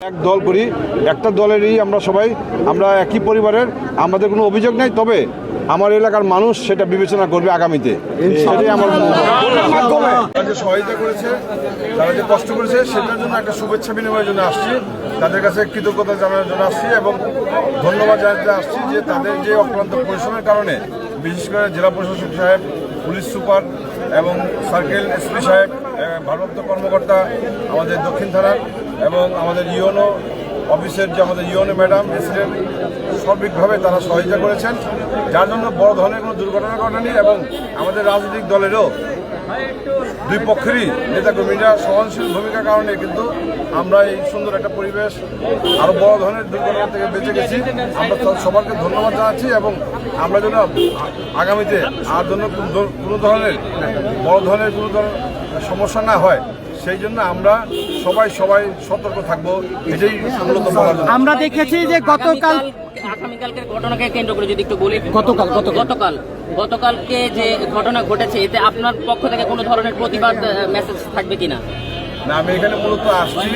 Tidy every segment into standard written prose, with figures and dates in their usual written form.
এক দল করি, একটা দলেরই আমরা একই পরিবারের, আমাদের কোনো অভিযোগ নাই। তবে আমার এলাকার মানুষ সেটা বিবেচনা করবে আগামীতে। সেটাই আমার যে সহায়তা করেছে, তারা যে কষ্ট করেছে, সেটার জন্য একটা শুভেচ্ছা বিনিময়ের জন্য আসছি, তাদের কাছে কৃতজ্ঞতা জানানোর জন্য আসছি এবং ধন্যবাদ জানাতে আসছি যে তাদের যে অক্লান্ত পরিশ্রমের কারণে বিশেষ করে জেলা প্রশাসক সাহেব, পুলিশ সুপার এবং সার্কেল এসপি সাহেব, ভারপ্রাপ্ত কর্মকর্তা আমাদের দক্ষিণ থানার এবং আমাদের ইউএনও অফিসের যে আমাদের ইউএনও ম্যাডাম প্রেসিডেন্ট সার্বিকভাবে তারা সহযোগিতা করেছেন, যার জন্য বড় ধরনের কোনো দুর্ঘটনা ঘটেনি। এবং আমাদের রাজনৈতিক দলেরও দুই পক্ষেরই নেতাকর্মীরা সহনশীল ভূমিকার কারণে কিন্তু আমরা এই সুন্দর একটা পরিবেশ আরও বড় ধরনের দুর্ঘটনা থেকে বেঁচে গেছি। আমরা সবাইকে ধন্যবাদ জানাচ্ছি এবং আমরা যেন আগামীতে আর জন্য কোনো ধরনের বড় ধরনের কোনো ধরনের সমস্যা না হয়, সেই জন্য আমরা সবাই সতর্ক থাকবো। এটাই মূলত বলার জন্য। আমরা দেখেছি যে আগামীকালকের ঘটনাকে কেন্দ্র করে যদি একটু বলি, গতকালকে যে ঘটনা ঘটেছে, এতে আপনার পক্ষ থেকে কোনো ধরনের প্রতিবাদ মেসেজ থাকবে কিনা? না, আমি এখানে মূলত আসছি,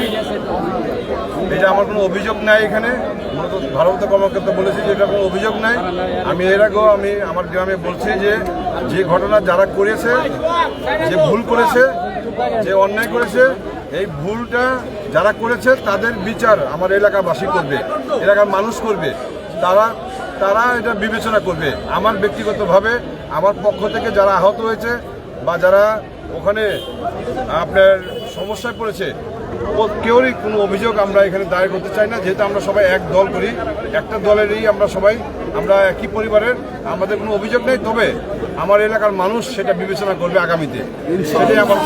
এটা আমার কোনো অভিযোগ নাই। এখানে মূলত ভারপ্রাপ্ত কর্মকর্তা বলেছি যে এটা কোনো অভিযোগ নাই। আমি এর আগেও আমার গ্রামে বলছি যে ঘটনা যারা করেছে, যে ভুল করেছে, যে অন্যায় করেছে, এই ভুলটা যারা করেছে তাদের বিচার আমার এলাকাবাসী করবে, এলাকার মানুষ করবে। তারা এটা বিবেচনা করবে। আমার ব্যক্তিগতভাবে আমার পক্ষ থেকে যারা আহত হয়েছে বা যারা ওখানে আপনার সমস্যায় পড়েছে, কেউরই কোনো অভিযোগ আমরা এখানে দায়ের করতে চাই না। যেহেতু আমরা সবাই এক দল করি, একটা দলেরই আমরা একই পরিবারের, আমাদের কোনো অভিযোগ নেই। তবে আমার এলাকার মানুষ সেটা বিবেচনা করবে আগামীতে। সেটাই আমার